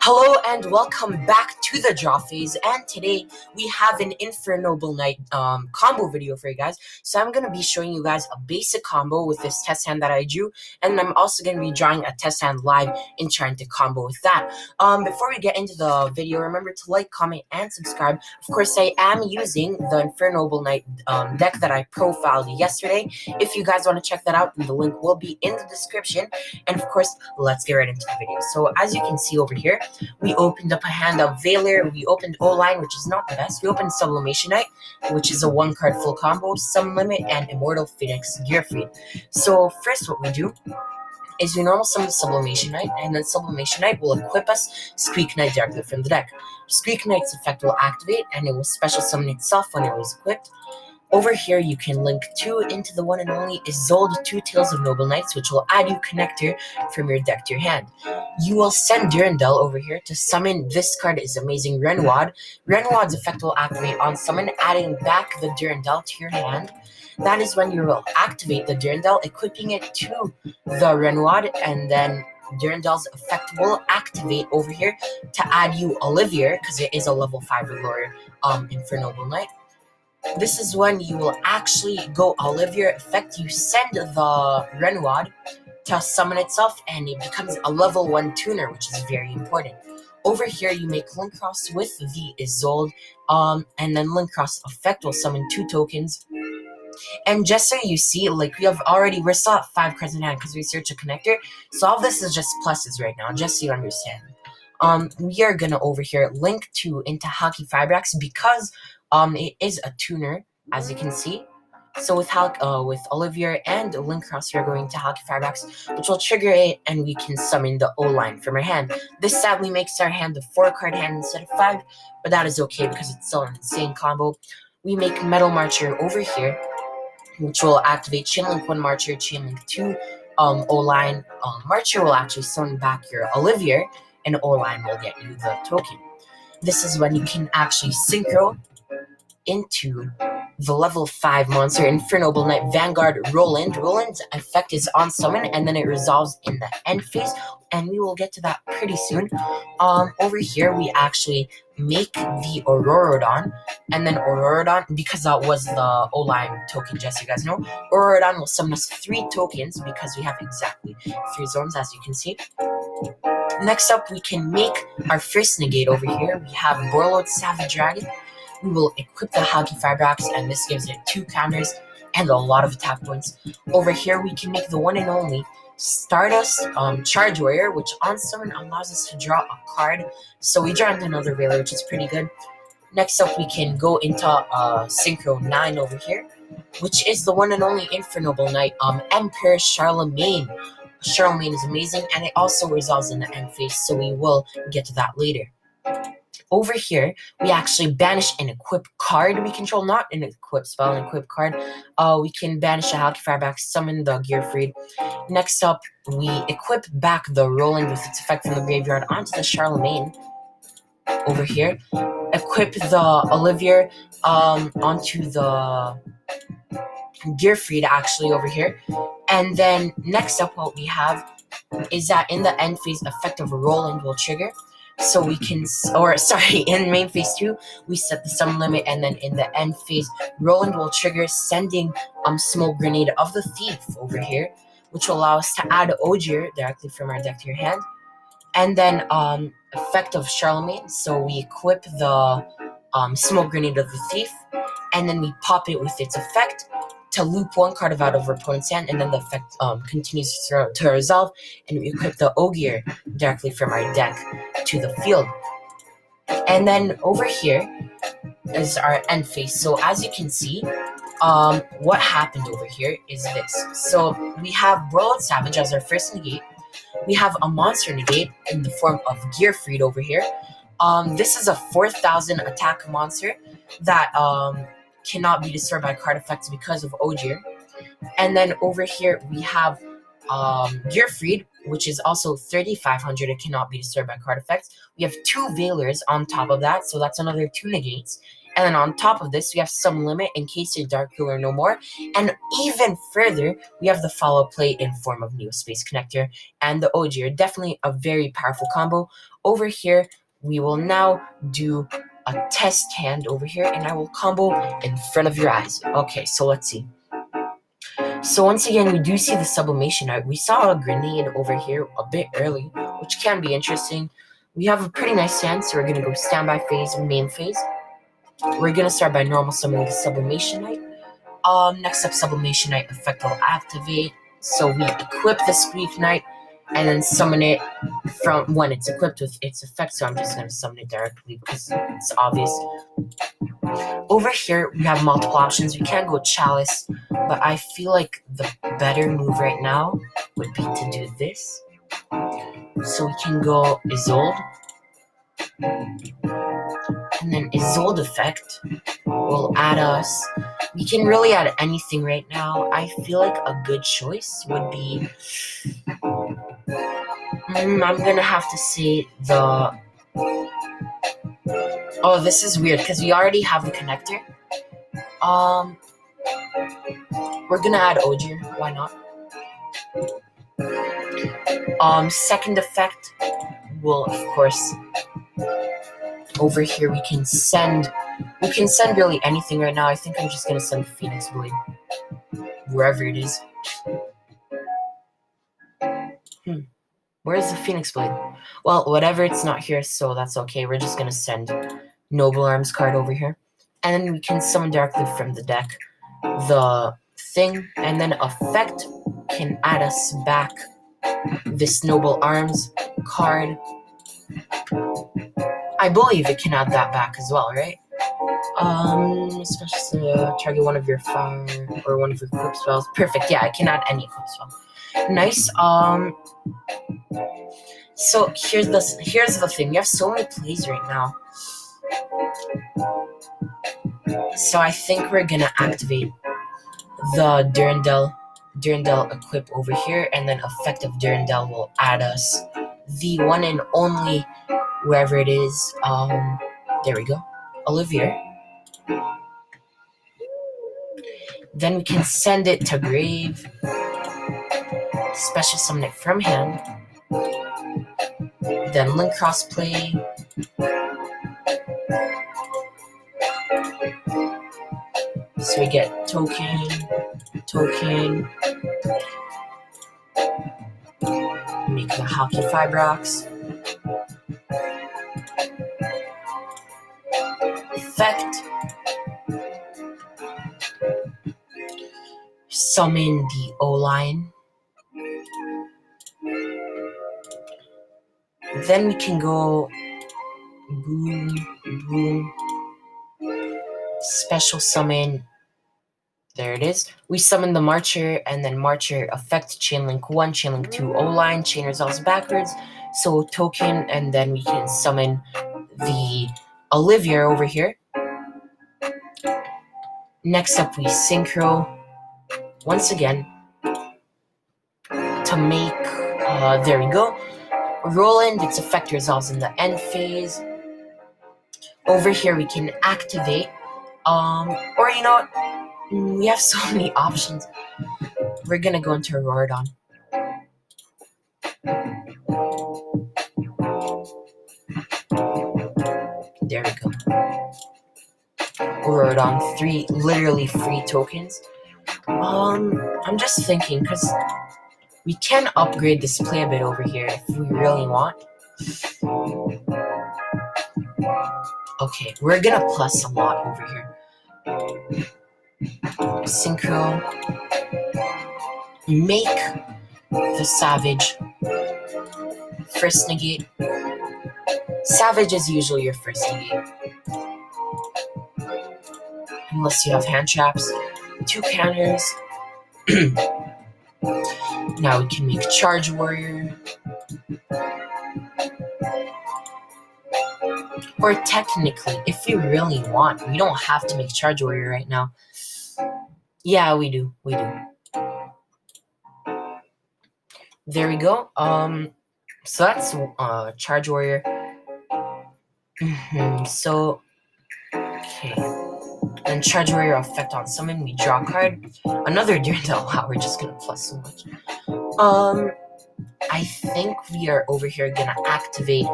Hello and welcome back to the draw phase, and today we have an INFERNOBLE night combo video for you guys. So I'm going to be showing you guys a basic combo with this test hand that I drew, and I'm also going to be drawing a test hand live and trying to combo with that. Before we get into the video, remember to like, comment, and subscribe. Of course, I am using the INFERNOBLE night deck that I profiled yesterday. If you guys want to check that out, the link will be in the description. And of course, let's get right into the video. So as you can see over here, we opened up a hand of Valor, we opened O-Line, which is not the best, we opened Sublimation Knight, which is a one-card full combo, Summon Limit, and Immortal Phoenix Gearfried. So first what we do is we normal summon the Sublimation Knight, and then Sublimation Knight will equip us Squeak Knight directly from the deck. Squeak Knight's effect will activate, and it will special summon itself when it was equipped. Over here, you can link 2 into the one and only Isolde 2 Tales of Noble Knights, which will add you Connector from your deck to your hand. You will send Durandal over here to summon this card is amazing, Renoir. Renoir's effect will activate on summon, adding back the Durandal to your hand. That is when you will activate the Durandal, equipping it to the Renoir, and then Durandal's effect will activate over here to add you Olivier, because it is a level 5 Allure INFERNOBLE Knight. This is when you will actually go Olivier effect. You send the Renoir to summon itself, and it becomes a level 1 tuner, which is very important. Over here, you make Link Cross with the Isolde, and then Link Cross effect will summon 2 tokens. And just so you see, like we're still at 5 cards in hand because we search a connector. So all of this is just pluses right now, just so you understand. We are gonna over here link 2 into Hockey Fibrax because it is a tuner, as you can see. So with Olivier and Link Cross, we are going to Hockey Firebax, which will trigger it, and we can summon the O-Line from our hand. This sadly makes our hand a 4-card hand instead of 5, but that is okay because it's still an insane combo. We make Metal Marcher over here, which will activate Chainlink 1 Marcher, Chainlink 2 O-Line. Marcher will actually summon back your Olivier, and O-Line will get you the token. This is when you can actually synchro into the level 5 monster INFERNOBLE Knight Vanguard Roland. Roland's effect is on summon, and then it resolves in the end phase, and we will get to that pretty soon. Over here we actually make the Aurorodon, and then Aurorodon, because that was the O-Line token, just so you guys know, Aurorodon will summon us 3 tokens because we have exactly 3 zones, as you can see. Next up, we can make our first negate over here. We have Borlode Savage Dragon. We will equip the Hockey Firebax, and this gives it 2 counters and a lot of attack points. Over here, we can make the one and only Stardust Charge Warrior, which on summon allows us to draw a card. So we draw into another Valor, which is pretty good. Next up, we can go into Synchro 9 over here, which is the one and only INFERNOBLE Knight, Emperor Charlemagne. Charlemagne is amazing, and it also resolves in the end phase, so we will get to that later. Over here, we actually banish an equip card we control, not an equip spell, an equip card. We can banish a Hockey Fireback, summon the Gearfried. Next up, we equip back the Roland with its effect from the graveyard onto the Charlemagne. Over here, equip the Olivier onto the Gearfried, actually, over here. And then next up, what we have is that in the end phase, effect of Roland will trigger. So we can, in main phase 2, we set the summon limit, and then in the end phase, Roland will trigger, sending Smoke Grenade of the Thief over here, which will allow us to add Ogier directly from our deck to your hand. And then effect of Charlemagne, so we equip the Smoke Grenade of the Thief, and then we pop it with its effect to loop 1 card out of our opponent's hand, and then the effect continues to resolve, and we equip the Ogier directly from our deck to the field. And then over here is our end phase. So as you can see, what happened over here is this. So we have Borlode Savage as our first negate. We have a monster negate in the form of Gearfried over here. This is a 4,000 attack monster that cannot be destroyed by card effects because of Ogier. And then over here we have Gearfried, which is also 3,500. It cannot be destroyed by card effects. We have 2 Valors on top of that, so that's another 2 negates. And then on top of this, we have some limit in case your Dark Ruler no more. And even further, we have the follow play in form of Neo Space Connector and the OG. Definitely a very powerful combo. Over here, we will now do a test hand over here, and I will combo in front of your eyes. Okay, so let's see. So once again, we do see the sublimation art. We saw a grenade over here a bit early, which can be interesting. We have a pretty nice hand, so we're going to go standby phase, main phase. We're going to start by normal summoning the sublimation knight. Next up, sublimation knight effect will activate. So we equip the squeak knight and then summon it from when it's equipped with its effect. So I'm just going to summon it directly because it's obvious. Over here, we have multiple options. We can go Chalice, but I feel like the better move right now would be to do this. So we can go Isolde. And then Isolde effect will add us. We can really add anything right now. I feel like a good choice would be... I'm gonna have to say the... Oh, this is weird because we already have the connector. We're gonna add Ogier. Why not? Second effect will, of course, over here we can send really anything right now. I think I'm just gonna send Phoenix Blade wherever it is. Where's the Phoenix Blade? Well, whatever, it's not here, so that's okay. We're just gonna send Noble Arms card over here, and then we can summon directly from the deck the thing, and then effect can add us back this Noble Arms card. I believe it can add that back as well, right? Especially to target one of your fire or one of your equip spells. Perfect. Yeah, I can add any equip spell. Nice. So here's the thing. We have so many plays right now. So I think we're gonna activate the Durandal equip over here, and then effective Durandal will add us the one and only wherever it is. There we go. Olivier. Then we can send it to grave. Special summon it from hand. Then link crossplay. So we get token. Make the Hockey Fibrox. Effect. Summon the O-line. Then we can go boom. Special summon. There it is. We summon the Marcher, and then Marcher effect Chainlink 1, Chainlink 2 O-line, chain resolves backwards. So token, and then we can summon the Olivier over here. Next up, we synchro once again to make. There we go. Roland, its effect resolves in the end phase. Over here, we can activate. Or you know what? We have so many options. We're gonna go into Auroradon. There we go. Auroradon, 3 literally free tokens. I'm just thinking, because we can upgrade this play a bit over here if we really want. Okay, we're gonna plus a lot over here. Synchro. Make the Savage first negate. Savage is usually your first negate. Unless you have hand traps. 2 counters. Now we can make Charge Warrior. Or technically, if we really want, we don't have to make Charge Warrior right now. Yeah, we do. There we go. So that's Charge Warrior. So Okay. And charge warrior effect on summon. We draw a card. Another Durandal. Wow, we're just gonna plus so much. I think we are over here gonna activate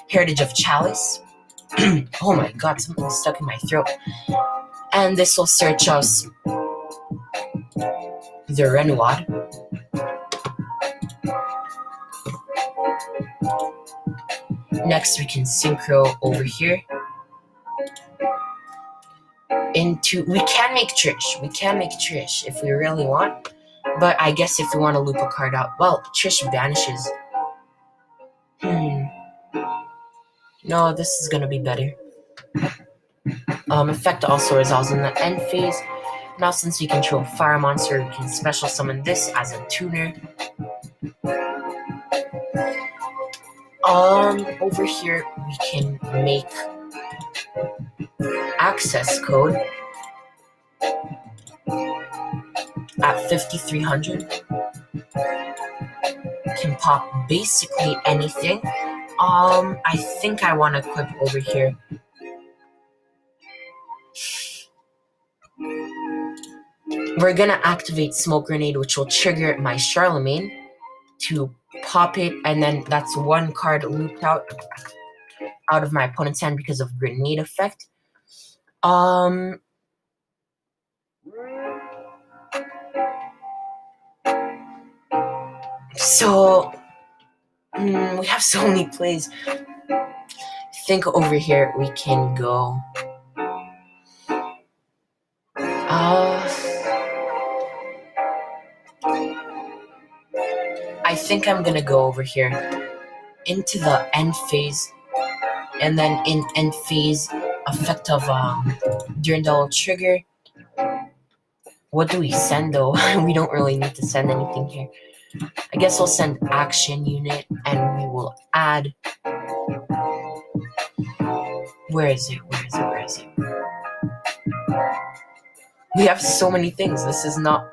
Heritage of Chalice. Oh my god, something's stuck in my throat. And this will search us the Renouad. Next, we can synchro over here. We can make Trish. We can make Trish if we really want. But I guess if we want to loop a card out, well, Trish banishes. No, this is gonna be better. Effect also resolves in the end phase. Now, since we control Fire Monster, we can special summon this as a tuner. Over here, we can make access code at 5300. Can pop basically anything. I think I want to equip over here. We're gonna activate Smoke Grenade, which will trigger my Charlemagne to pop it, and then that's one card looped out of my opponent's hand because of Grenade effect. So we have so many plays. I think over here we can go. I think I'm gonna go over here into the end phase, and then in end phase, effect of Durandal trigger. What do we send though? We don't really need to send anything here. I guess we'll send action unit, and we will add. Where is it? We have so many things. This is not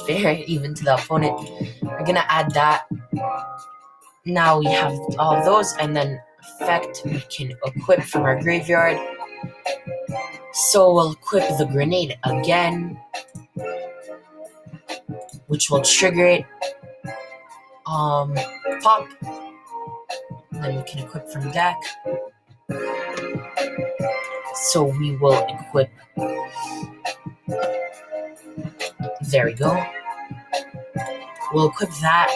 fair even to the opponent. We're gonna add that. Now we have all those, and then effect we can equip from our graveyard. So we'll equip the grenade again, which will trigger it. Pop. And then we can equip from deck. So we will equip. There we go. We'll equip that,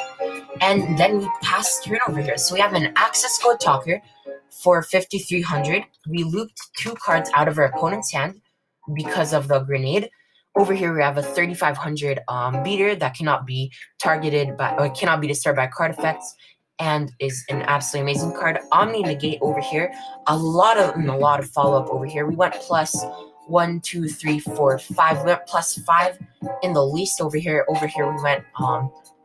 and then we pass turn over here. So we have an access code talker for 5300. We looped 2 cards out of our opponent's hand because of the grenade. Over here we have a 3500 beater that cannot be targeted by, or cannot be disturbed by card effects, and is an absolutely amazing card. Omni Negate over here, a lot of follow up over here. We went plus 1, 2, 3, 4, 5. We went plus 5 in the least over here. Over here we went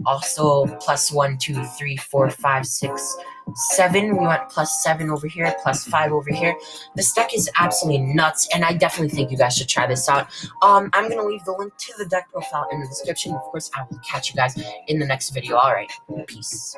also plus 1, 2, 3, 4, 5, 6, 7. We went plus 7 over here, plus 5 over here. This deck is absolutely nuts, and I definitely think you guys should try this out. I'm gonna leave the link to the deck profile in the description. Of course, I will catch you guys in the next video. All right, peace.